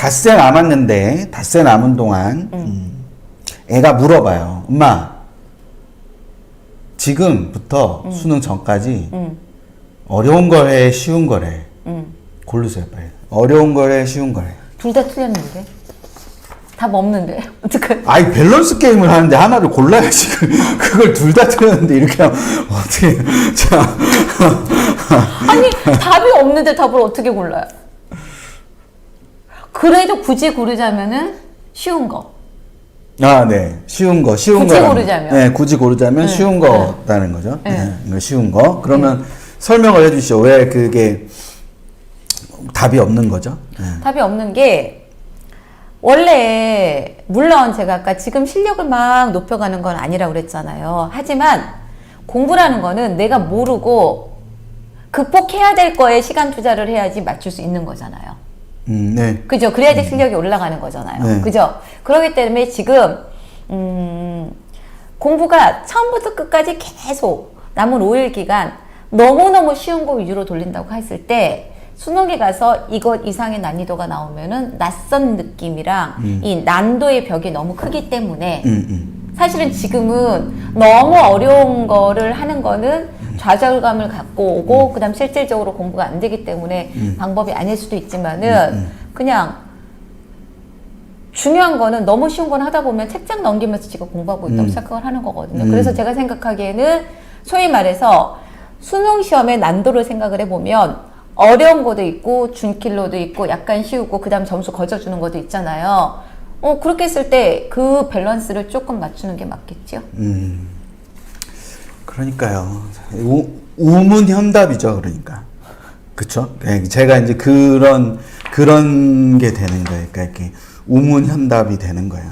닷새 남았는데 닷새 남은 동안 애가 물어봐요. 엄마 지금부터 수능 전까지 어려운 거래 쉬운 거래 고르세요 빨리. 어려운 거래 쉬운 거래. 둘 다 틀렸는데? 답 없는데? 어떡해? 아이 밸런스 게임을 하는데 하나를 골라야지. 그걸 둘 다 틀렸는데 이렇게 하면 어떻게. 자. 아니 답이 없는데 답을 어떻게 골라요? 그래도 굳이 고르자면은 쉬운 거. 아, 네. 쉬운 거. 굳이 고르자면. 네, 굳이 고르자면 쉬운 거라는 거죠. 네. 쉬운 거. 그러면 설명을 해 주시죠. 왜 그게 답이 없는 거죠? 네. 답이 없는 게 원래 물론 제가 아까 지금 실력을 막 높여가는 건 아니라고 그랬잖아요. 하지만 공부라는 거는 내가 모르고 극복해야 될 거에 시간 투자를 해야지 맞출 수 있는 거잖아요. 네. 그죠? 그래야지 실력이 올라가는 거잖아요. 네. 그죠? 그렇기 때문에 지금 공부가 처음부터 끝까지 계속 남은 5일 기간 너무너무 쉬운 거 위주로 돌린다고 했을 때 수능에 가서 이것 이상의 난이도가 나오면은 낯선 느낌이랑 이 난도의 벽이 너무 크기 때문에 사실은 지금은 너무 어려운 거를 하는 거는 좌절감을 갖고 오고 그다음 실질적으로 공부가 안 되기 때문에 방법이 아닐 수도 있지만은 그냥 중요한 거는 너무 쉬운 건 하다 보면 책장 넘기면서 지금 공부하고 있다고 생각을 하는 거거든요. 그래서 제가 생각하기에는 소위 말해서 수능 시험의 난도를 생각을 해보면 어려운 것도 있고 준킬로도 있고 약간 쉬우고 그 다음 점수 거저주는 것도 있잖아요. 그렇게 했을 때 그 밸런스를 조금 맞추는 게 맞겠죠. 그러니까요. 우문현답이죠. 그러니까. 그쵸? 제가 이제 그런 게 되는 거예요. 그러니까 이렇게 우문현답이 되는 거예요.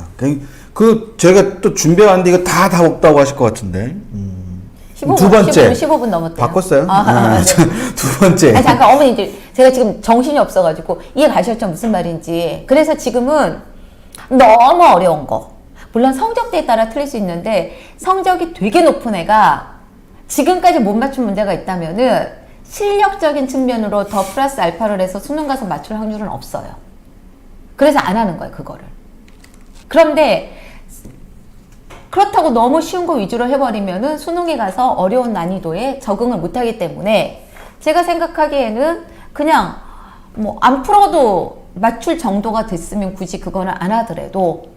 제가 또 준비해왔는데 이거 다 없다고 하실 것 같은데. 15분, 두 번째. 15분 넘었대요. 바꿨어요? 네. 두 번째. 아니, 잠깐, 어머니들. 제가 지금 정신이 없어가지고 이해 가셨죠? 무슨 말인지. 그래서 지금은 너무 어려운 거. 물론 성적대에 따라 틀릴 수 있는데 성적이 되게 높은 애가 지금까지 못 맞춘 문제가 있다면은 실력적인 측면으로 더 플러스 알파를 해서 수능 가서 맞출 확률은 없어요. 그래서 안 하는 거예요, 그거를. 그런데 그렇다고 너무 쉬운 거 위주로 해버리면은 수능에 가서 어려운 난이도에 적응을 못하기 때문에 제가 생각하기에는 그냥 뭐 안 풀어도 맞출 정도가 됐으면 굳이 그거는 안 하더라도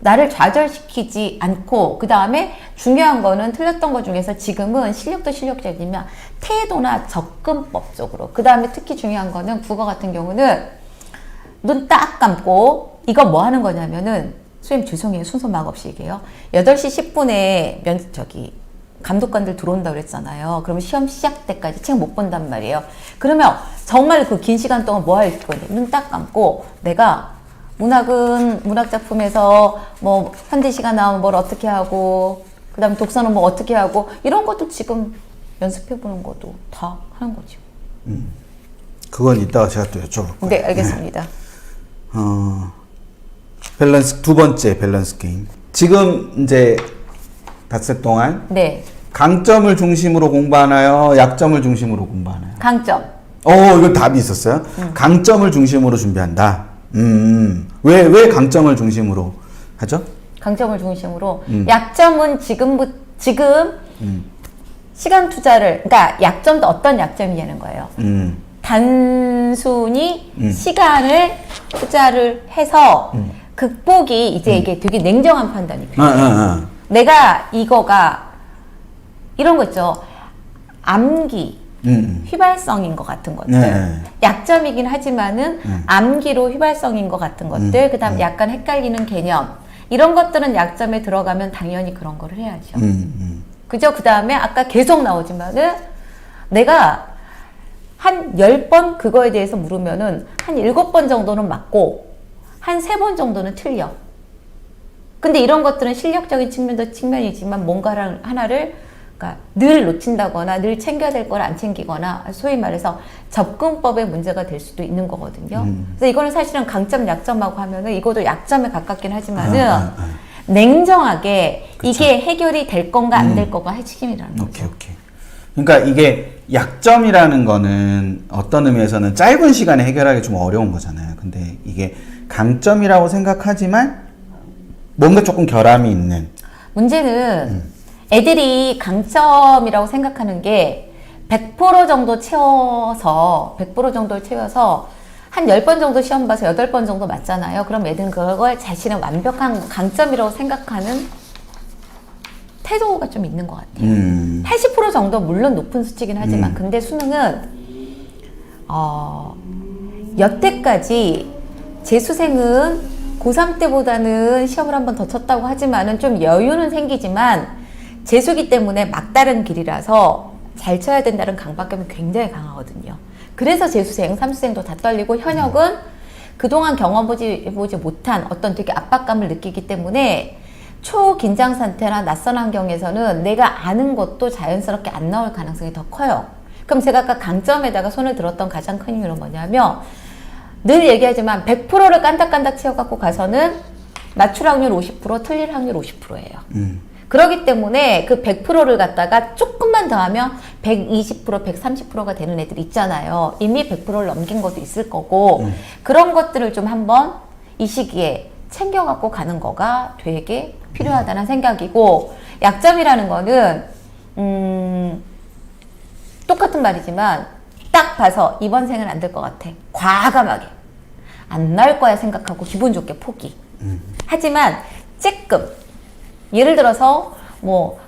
나를 좌절시키지 않고 그 다음에 중요한 거는 틀렸던 것 중에서 지금은 실력도 실력적이지만 태도나 접근법적으로 그 다음에 특히 중요한 거는 국어 같은 경우는 눈 딱 감고 이거 뭐 하는 거냐면은 선생님 죄송해요. 순서 막 없이 얘기해요. 8시 10분에 감독관들 들어온다고 그랬잖아요. 그러면 시험 시작 때까지 책 못 본단 말이에요. 그러면 정말 그 긴 시간 동안 뭐 할 거냐. 눈 딱 감고 내가 문학은 문학 작품에서 뭐 현대시가 나오면 뭘 어떻게 하고 그 다음에 독서는 뭐 어떻게 하고 이런 것도 지금 연습해보는 것도 다 하는 거죠. 그건 이따가 제가 또 여쭤볼 거예요. 네, 알겠습니다. 밸런스 두 번째 밸런스 게임. 지금 이제 닷새 동안 네. 강점을 중심으로 공부하나요? 약점을 중심으로 공부하나요? 강점. 이건 답이 있었어요. 강점을 중심으로 준비한다. 왜 강점을 중심으로 하죠? 강점을 중심으로. 약점은 지금 시간 투자를, 그러니까 약점도 어떤 약점이냐는 거예요. 단순히 시간을 투자를 해서 극복이 이제 이게 되게 냉정한 판단이 필요해요. 내가 이거가 이런 거 있죠. 암기, 휘발성인 것 같은 것들. 네. 약점이긴 하지만은 암기로 휘발성인 것 같은 것들. 그 다음 약간 헷갈리는 개념. 이런 것들은 약점에 들어가면 당연히 그런 거를 해야죠. 그죠? 그 다음에 아까 계속 나오지만은 내가 한 10번 그거에 대해서 물으면은 한 7번 정도는 맞고 한 3번 정도는 틀려. 근데 이런 것들은 실력적인 측면이지만 뭔가를 하나를 그러니까 늘 놓친다거나 늘 챙겨야 될 걸 안 챙기거나 소위 말해서 접근법의 문제가 될 수도 있는 거거든요. 그래서 이거는 사실은 강점 약점하고 하면은 이것도 약점에 가깝긴 하지만은 냉정하게 그쵸. 이게 해결이 될 건가 안 될 건가 핵심이라는 거죠. 오케이. 그러니까 이게 약점이라는 거는 어떤 의미에서는 짧은 시간에 해결하기 좀 어려운 거잖아요. 근데 이게 강점이라고 생각하지만 뭔가 조금 결함이 있는. 문제는 애들이 강점이라고 생각하는 게 100% 정도 채워서 100% 정도를 채워서 한 10번 정도 시험 봐서 8번 정도 맞잖아요. 그럼 애들은 그걸 자신의 완벽한 강점이라고 생각하는 태도가 좀 있는 것 같아요. 80% 정도 물론 높은 수치긴 하지만 근데 수능은 여태까지 재수생은 고3 때보다는 시험을 한 번 더 쳤다고 하지만은 좀 여유는 생기지만 재수기 때문에 막다른 길이라서 잘 쳐야 된다는 강박감이 굉장히 강하거든요. 그래서 재수생, 삼수생도 다 떨리고 현역은 그동안 경험해보지 못한 어떤 되게 압박감을 느끼기 때문에 초긴장 상태나 낯선 환경에서는 내가 아는 것도 자연스럽게 안 나올 가능성이 더 커요. 그럼 제가 아까 강점에다가 손을 들었던 가장 큰 이유는 뭐냐면 늘 얘기하지만 100%를 깐닥깐닥 채워갖고 가서는 맞출 확률 50%, 틀릴 확률 50%예요. 그렇기 때문에 그 100%를 갖다가 조금만 더 하면 120%, 130%가 되는 애들 있잖아요. 이미 100%를 넘긴 것도 있을 거고 그런 것들을 좀 한번 이 시기에 챙겨갖고 가는 거가 되게 필요하다는 생각이고 약점이라는 거는 똑같은 말이지만 딱 봐서 이번 생은 안 될 것 같아. 과감하게 안 나올 거야 생각하고 기분 좋게 포기. 하지만 쬐끔 예를 들어서 뭐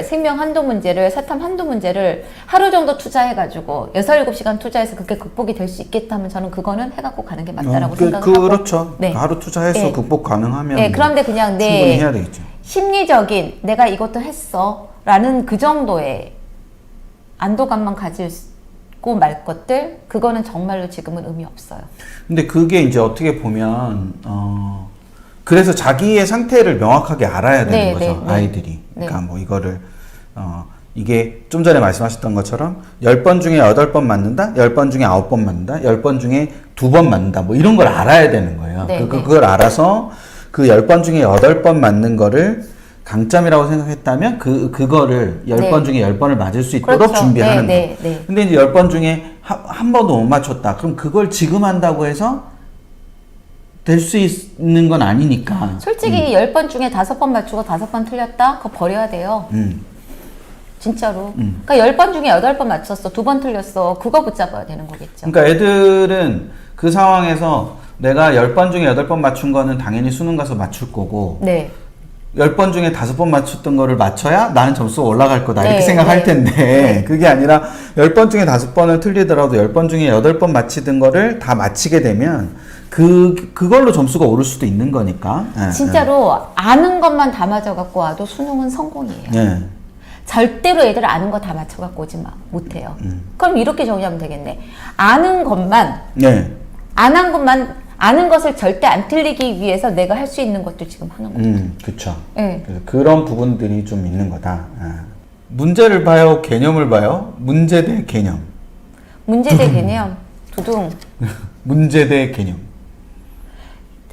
생명 한도 문제를 사탐 한도 문제를 하루 정도 투자해가지고 6, 7시간 투자해서 그게 극복이 될 수 있겠다면 저는 그거는 해갖고 가는 게 맞다라고 생각하고 그렇죠. 네. 하루 투자해서 네. 극복 가능하면 네, 그런데 그냥 충분히 해야 되겠죠. 심리적인 내가 이것도 했어 라는 그 정도의 안도감만 가지고 말 것들 그거는 정말로 지금은 의미 없어요. 근데 그게 이제 어떻게 보면 그래서 자기의 상태를 명확하게 알아야 되는 네, 거죠. 네, 아이들이. 네. 그러니까 뭐 이거를 이게 좀 전에 말씀하셨던 것처럼 10번 중에 8번 맞는다, 10번 중에 9번 맞는다, 10번 중에 2번 맞는다, 뭐 이런 걸 알아야 되는 거예요. 네, 네. 그걸 알아서 그 10번 중에 8번 맞는 거를 강점이라고 생각했다면 그거를 10번 네. 중에 10번을 맞을 수 있도록 그렇죠. 준비하는 네, 거. 네, 네. 근데 이제 10번 중에 한 번도 못 맞췄다. 그럼 그걸 지금 한다고 해서 될 수 있는 건 아니니까. 솔직히 10번 중에 5번 맞추고 5번 틀렸다? 그거 버려야 돼요. 진짜로. 그러니까 10번 중에 8번 맞췄어. 2번 틀렸어. 그거 붙잡아야 되는 거겠죠. 그러니까 애들은 그 상황에서 내가 10번 중에 8번 맞춘 거는 당연히 수능 가서 맞출 거고 네. 10번 중에 5번 맞췄던 거를 맞춰야 나는 점수가 올라갈 거다 네, 이렇게 생각할 네. 텐데 네. 그게 아니라 10번 중에 5번을 틀리더라도 10번 중에 8번 맞히던 거를 다 맞히게 되면 그걸로 점수가 오를 수도 있는 거니까. 예, 진짜로 아는 것만 다 맞아갖고 와도 수능은 성공이에요. 예. 절대로 애들 아는 거 다 맞춰갖고 오지 못해요. 그럼 이렇게 정리하면 되겠네. 아는 것만, 예. 아는 것을 절대 안 틀리기 위해서 내가 할 수 있는 것도 지금 하는 거죠. 그쵸. 네. 그래서 그런 부분들이 좀 있는 거다. 문제를 봐요, 개념을 봐요? 문제 대 개념. 문제 대 개념, 두둥. 문제 대 개념.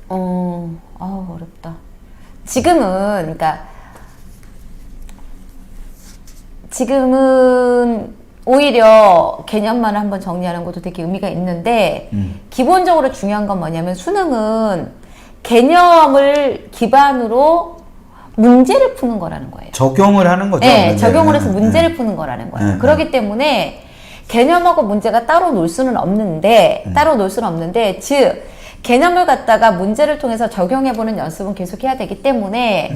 어렵다. 지금은 오히려 개념만 한번 정리하는 것도 되게 의미가 있는데, 기본적으로 중요한 건 뭐냐면 수능은 개념을 기반으로 문제를 푸는 거라는 거예요. 적용을 하는 거죠. 네, 문제는. 적용을 해서 문제를 푸는 거라는 거예요. 네, 그렇기 때문에 개념하고 문제가 따로 놀 수는 없는데, 즉, 개념을 갖다가 문제를 통해서 적용해보는 연습은 계속 해야 되기 때문에,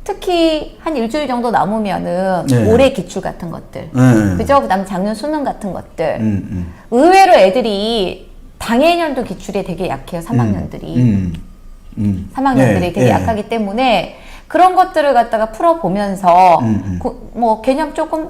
특히 한 일주일 정도 남으면은 네. 올해 기출 같은 것들, 그죠? 그 다음 작년 수능 같은 것들, 의외로 애들이 당해년도 기출에 되게 약해요, 3학년들이. 3학년들이 네, 되게 네. 약하기 때문에 그런 것들을 갖다가 풀어보면서 뭐 개념 조금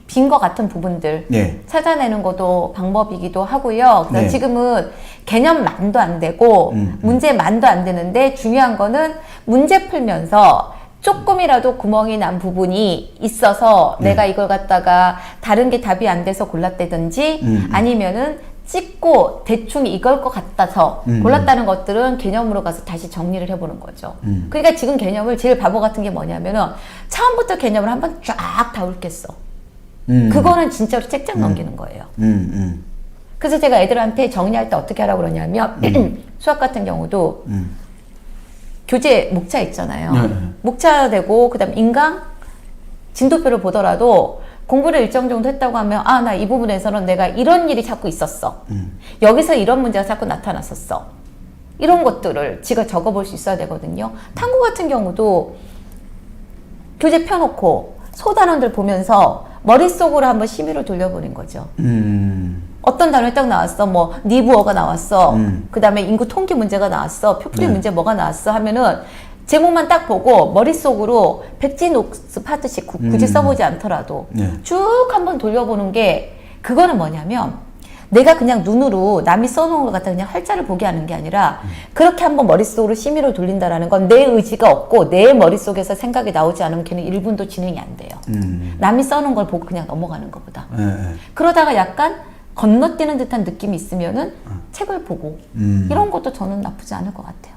빈 것 같은 부분들 네. 찾아내는 것도 방법이기도 하고요. 그래서 네. 지금은 개념만도 안 되고 문제만도 안 되는데 중요한 거는 문제 풀면서 조금이라도 구멍이 난 부분이 있어서 내가 이걸 갖다가 다른 게 답이 안 돼서 골랐다든지 아니면은 찍고 대충 이걸 것 같아서 골랐다는 것들은 개념으로 가서 다시 정리를 해보는 거죠. 그러니까 지금 개념을 제일 바보 같은 게 뭐냐면은 처음부터 개념을 한번 쫙 다 훑겠어. 그거는 진짜로 책장 넘기는 거예요. 그래서 제가 애들한테 정리할 때 어떻게 하라고 그러냐면 수학 같은 경우도 교재 목차 있잖아요. 네. 목차 되고 그다음 인강 진도표를 보더라도 공부를 일정 정도 했다고 하면 아, 나 이 부분에서는 내가 이런 일이 자꾸 있었어. 여기서 이런 문제가 자꾸 나타났었어. 이런 것들을 지가 적어볼 수 있어야 되거든요. 탐구 같은 경우도 교재 펴놓고 소단원들 보면서 머릿속으로 한번 심의를 돌려보는 거죠. 어떤 단어에 딱 나왔어. 뭐 니부어가 나왔어. 그다음에 인구 통계 문제가 나왔어. 표풀이 네. 문제 뭐가 나왔어 하면은 제목만 딱 보고 머릿속으로 백지 녹습하듯이 굳이 써보지 않더라도 네. 쭉 한번 돌려보는 게 그거는 뭐냐면 내가 그냥 눈으로 남이 써놓은 것 같아 그냥 활자를 보게 하는 게 아니라 그렇게 한번 머릿속으로 심의를 돌린다라는 건 내 의지가 없고 내 머릿속에서 생각이 나오지 않으면 걔는 1분도 진행이 안 돼요. 남이 써놓은 걸 보고 그냥 넘어가는 것보다. 네. 그러다가 약간 건너뛰는 듯한 느낌이 있으면은 책을 보고 이런 것도 저는 나쁘지 않을 것 같아요.